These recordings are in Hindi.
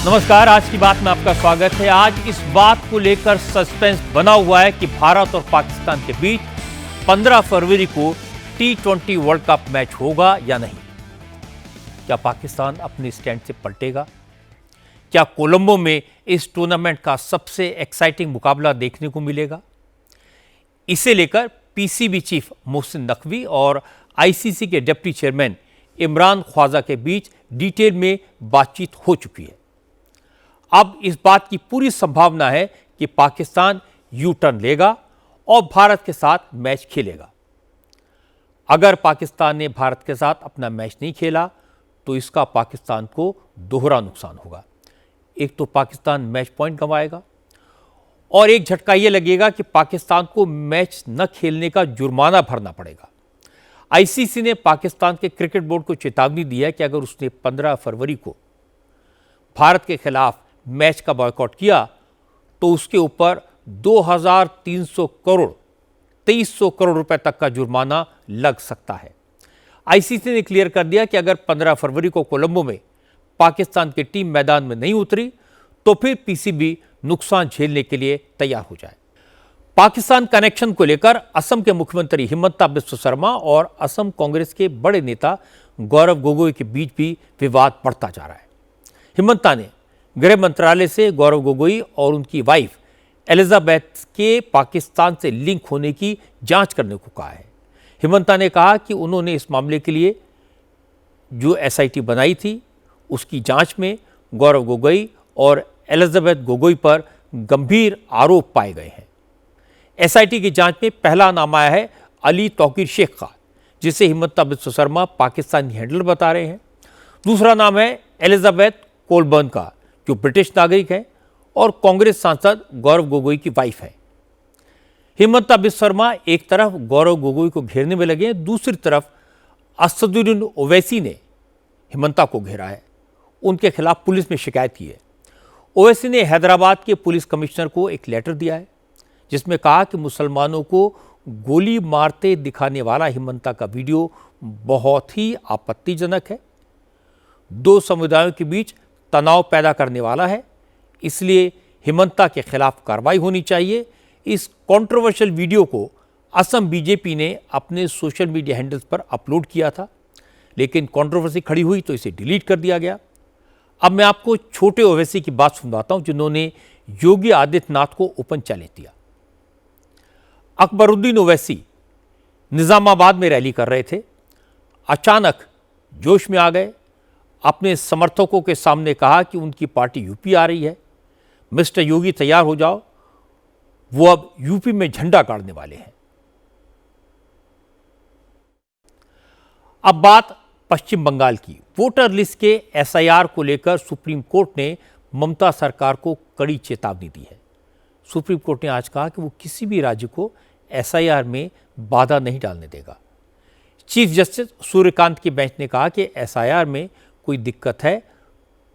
नमस्कार, आज की बात में आपका स्वागत है। आज इस बात को लेकर सस्पेंस बना हुआ है कि भारत और पाकिस्तान के बीच 15 फरवरी को T20 वर्ल्ड कप मैच होगा या नहीं। क्या पाकिस्तान अपने स्टैंड से पलटेगा? क्या कोलंबो में इस टूर्नामेंट का सबसे एक्साइटिंग मुकाबला देखने को मिलेगा? इसे लेकर पीसीबी चीफ मोहसिन नकवी और आईसीसी के डिप्टी चेयरमैन इमरान ख्वाजा के बीच डिटेल में बातचीत हो चुकी है। अब इस बात की पूरी संभावना है कि पाकिस्तान यू टर्न लेगा और भारत के साथ मैच खेलेगा। अगर पाकिस्तान ने भारत के साथ अपना मैच नहीं खेला तो इसका पाकिस्तान को दोहरा नुकसान होगा। एक तो पाकिस्तान मैच पॉइंट गंवाएगा और एक झटका यह लगेगा कि पाकिस्तान को मैच न खेलने का जुर्माना भरना पड़ेगा। आईसीसी ने पाकिस्तान के क्रिकेट बोर्ड को चेतावनी दी है कि अगर उसने 15 फरवरी को भारत के खिलाफ मैच का बॉयकॉट किया तो उसके ऊपर 2300 करोड़ 2300 करोड़ रुपए तक का जुर्माना लग सकता है। आईसीसी ने क्लियर कर दिया कि अगर 15 फरवरी को कोलंबो में पाकिस्तान की टीम मैदान में नहीं उतरी तो फिर पीसीबी नुकसान झेलने के लिए तैयार हो जाए। पाकिस्तान कनेक्शन को लेकर असम के मुख्यमंत्री हिमंता बिस्वा शर्मा और असम कांग्रेस के बड़े नेता गौरव गोगोई के बीच भी विवाद बढ़ता जा रहा है। हिमंता ने गृह मंत्रालय से गौरव गोगोई और उनकी वाइफ एलिजाबेथ के पाकिस्तान से लिंक होने की जांच करने को कहा है। हिमंता ने कहा कि उन्होंने इस मामले के लिए जो एसआईटी बनाई थी उसकी जांच में गौरव गोगोई और एलिजाबेथ गोगोई पर गंभीर आरोप पाए गए हैं। एसआईटी की जांच में पहला नाम आया है अली तौकीर शेख का, जिसे हिमंता बिस्वा शर्मा पाकिस्तानी हैंडलर बता रहे हैं। दूसरा नाम है एलिजाबेथ कोलबर्न का, जो ब्रिटिश नागरिक है और कांग्रेस सांसद गौरव गोगोई की वाइफ है। हिमंता बिस्वा शर्मा एक तरफ गौरव गोगोई को घेरने में लगे हैं, दूसरी तरफ असदुद्दीन ओवैसी ने हिमंता को घेरा है। उनके खिलाफ पुलिस में शिकायत की है। ओवैसी ने हैदराबाद के पुलिस कमिश्नर को एक लेटर दिया है जिसमें कहा कि मुसलमानों को गोली मारते दिखाने वाला हिमंता का वीडियो बहुत ही आपत्तिजनक है, दो समुदायों के बीच तनाव पैदा करने वाला है, इसलिए हिमंता के खिलाफ कार्रवाई होनी चाहिए। इस कंट्रोवर्शियल वीडियो को असम बीजेपी ने अपने सोशल मीडिया हैंडल्स पर अपलोड किया था, लेकिन कंट्रोवर्सी खड़ी हुई तो इसे डिलीट कर दिया गया। अब मैं आपको छोटे ओवैसी की बात सुनवाता हूं जिन्होंने योगी आदित्यनाथ को ओपन चैलेंज दिया। अकबरुद्दीन ओवैसी निजामाबाद में रैली कर रहे थे, अचानक जोश में आ गए, अपने समर्थकों के सामने कहा कि उनकी पार्टी यूपी आ रही है, मिस्टर योगी तैयार हो जाओ, वो अब यूपी में झंडा गाड़ने वाले हैं। अब बात पश्चिम बंगाल की। वोटर लिस्ट के एसआईआर को लेकर सुप्रीम कोर्ट ने ममता सरकार को कड़ी चेतावनी दी है। सुप्रीम कोर्ट ने आज कहा कि वो किसी भी राज्य को एसआईआर में बाधा नहीं डालने देगा। चीफ जस्टिस सूर्यकांत की बेंच ने कहा कि एसआईआर में कोई दिक्कत है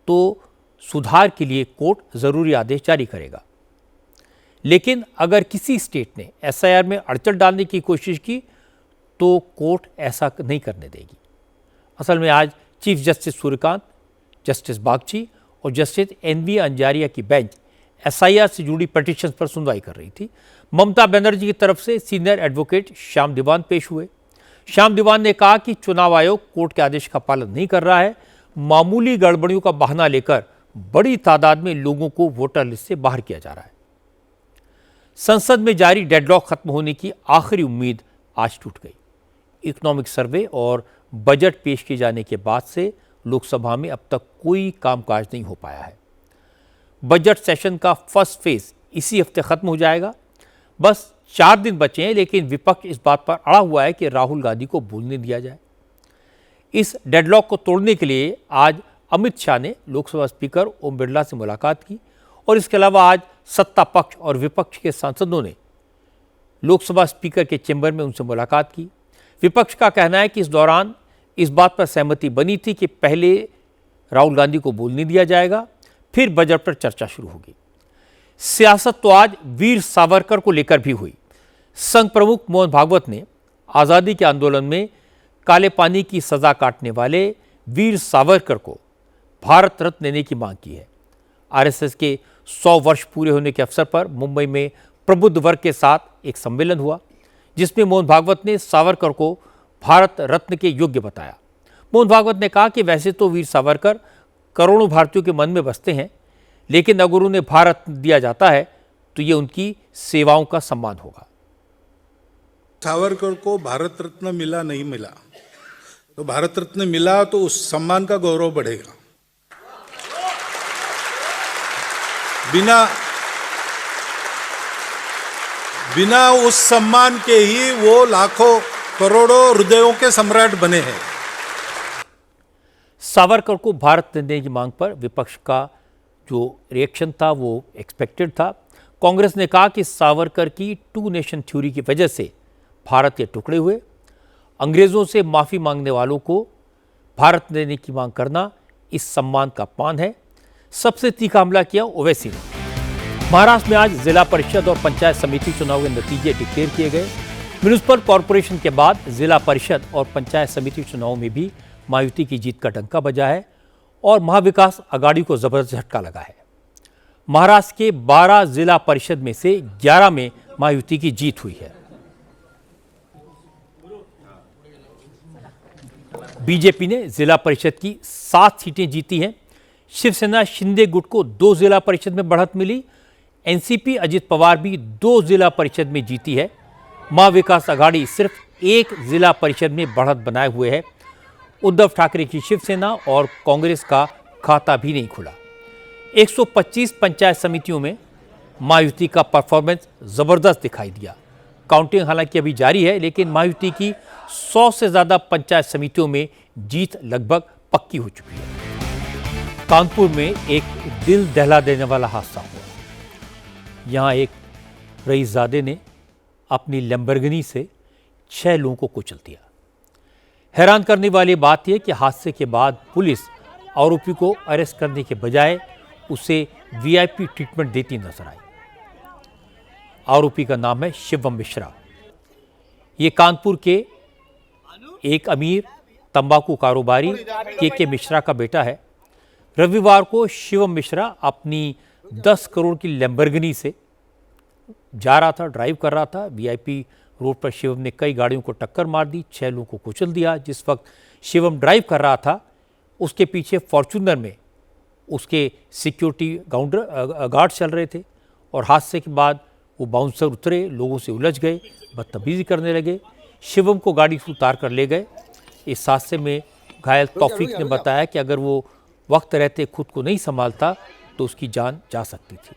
तो सुधार के लिए कोर्ट जरूरी आदेश जारी करेगा, लेकिन अगर किसी स्टेट ने एसआईआर में अड़चन डालने की कोशिश की तो कोर्ट ऐसा नहीं करने देगी। असल में आज chief justice Suryakant, justice Bagchi और जस्टिस एनवी अंजारिया की बेंच एसआईआर से जुड़ी पिटीशन पर सुनवाई कर रही थी। ममता बनर्जी की तरफ से सीनियर एडवोकेट श्याम दीवान पेश हुए। श्याम दीवान ने कहा कि चुनाव आयोग कोर्ट के आदेश का पालन नहीं कर रहा है, मामूली गड़बड़ियों का बहाना लेकर बड़ी तादाद में लोगों को वोटर लिस्ट से बाहर किया जा रहा है। संसद में जारी डेडलॉक खत्म होने की आखिरी उम्मीद आज टूट गई। इकोनॉमिक सर्वे और बजट पेश किए जाने के बाद से लोकसभा में अब तक कोई कामकाज नहीं हो पाया है। बजट सेशन का फर्स्ट फेज इसी हफ्ते खत्म हो जाएगा। बस 4 दिन बचे हैं, लेकिन विपक्ष इस बात पर अड़ा हुआ है कि राहुल गांधी को बोलने दिया जाए। इस डेडलॉक को तोड़ने के लिए आज अमित शाह ने लोकसभा स्पीकर ओम बिरला से मुलाकात की और इसके अलावा आज सत्ता पक्ष और विपक्ष के सांसदों ने लोकसभा स्पीकर के चैम्बर में उनसे मुलाकात की। विपक्ष का कहना है कि इस दौरान इस बात पर सहमति बनी थी कि पहले राहुल गांधी को बोलने दिया जाएगा, फिर बजट पर चर्चा शुरू होगी। सियासत तो आज वीर सावरकर को लेकर भी हुई। संघ प्रमुख मोहन भागवत ने आज़ादी के आंदोलन में काले पानी की सजा काटने वाले वीर सावरकर को भारत रत्न देने की मांग की है। आरएसएस के 100 वर्ष पूरे होने के अवसर पर मुंबई में प्रबुद्ध वर्ग के साथ एक सम्मेलन हुआ, जिसमें मोहन भागवत ने सावरकर को भारत रत्न के योग्य बताया। मोहन भागवत ने कहा कि वैसे तो वीर सावरकर करोड़ों भारतीयों के मन में बसते हैं, लेकिन अगर उन्हें भारत दिया जाता है तो ये उनकी सेवाओं का सम्मान होगा। सावरकर को भारत रत्न मिला नहीं मिला, तो भारत रत्न मिला तो उस सम्मान का गौरव बढ़ेगा। बिना उस सम्मान के ही वो लाखों करोड़ों हृदयों के सम्राट बने हैं। सावरकर को भारत देने की मांग पर विपक्ष का जो रिएक्शन था वो एक्सपेक्टेड था। कांग्रेस ने कहा कि सावरकर की 2 नेशन थ्योरी की वजह से भारत के टुकड़े हुए। अंग्रेजों से माफी मांगने वालों को भारत देने की मांग करना इस सम्मान का अपमान है। सबसे तीखा हमला किया ओवैसी ने। महाराष्ट्र में आज जिला परिषद और पंचायत समिति चुनाव के नतीजे डिक्लेयर किए गए। म्युनिसिपल कॉरपोरेशन के बाद जिला परिषद और पंचायत समिति चुनाव में भी मायावती की जीत का डंका बजा है और महाविकास अघाड़ी को जबरदस्त झटका लगा है। महाराष्ट्र के 12 जिला परिषद में से 11 में मायावती की जीत हुई है। बीजेपी ने जिला परिषद की 7 सीटें जीती हैं। शिवसेना शिंदे गुट को 2 जिला परिषद में बढ़त मिली। एनसीपी अजित पवार भी 2 जिला परिषद में जीती है। महाविकास अघाड़ी सिर्फ 1 जिला परिषद में बढ़त बनाए हुए है। उद्धव ठाकरे की शिवसेना और कांग्रेस का खाता भी नहीं खुला। 125 पंचायत समितियों में मायावती का परफॉर्मेंस जबरदस्त दिखाई दिया। काउंटिंग हालांकि अभी जारी है, लेकिन मायावती की 100 से ज्यादा पंचायत समितियों में जीत लगभग पक्की हो चुकी है। कानपुर में एक दिल दहला देने वाला हादसा हुआ। यहां एक रईसजादे ने अपनी लैम्बोर्गिनी से 6 लोगों को कुचल दिया। हैरान करने वाली बात यह कि हादसे के बाद पुलिस आरोपी को अरेस्ट करने के बजाय उसे वीआईपी ट्रीटमेंट देती नजर आई। आरोपी का नाम है शिवम मिश्रा। ये कानपुर के एक अमीर तंबाकू कारोबारी के मिश्रा का बेटा है। रविवार को शिवम मिश्रा अपनी 10 करोड़ की लैम्बोर्गिनी से जा रहा था, ड्राइव कर रहा था। वीआईपी रोड पर शिवम ने कई गाड़ियों को टक्कर मार दी, 6 लोगों को कुचल दिया। जिस वक्त शिवम ड्राइव कर रहा था, उसके पीछे फॉर्च्यूनर में उसके सिक्योरिटी गार्ड चल रहे थे और हादसे के बाद वो बाउंसर उतरे, लोगों से उलझ गए, बदतमीजी करने लगे। शिवम को गाड़ी से उतार कर ले गए। इस हादसे में घायल तौफीक ने बताया कि अगर वो वक्त रहते खुद को नहीं संभालता तो उसकी जान जा सकती थी।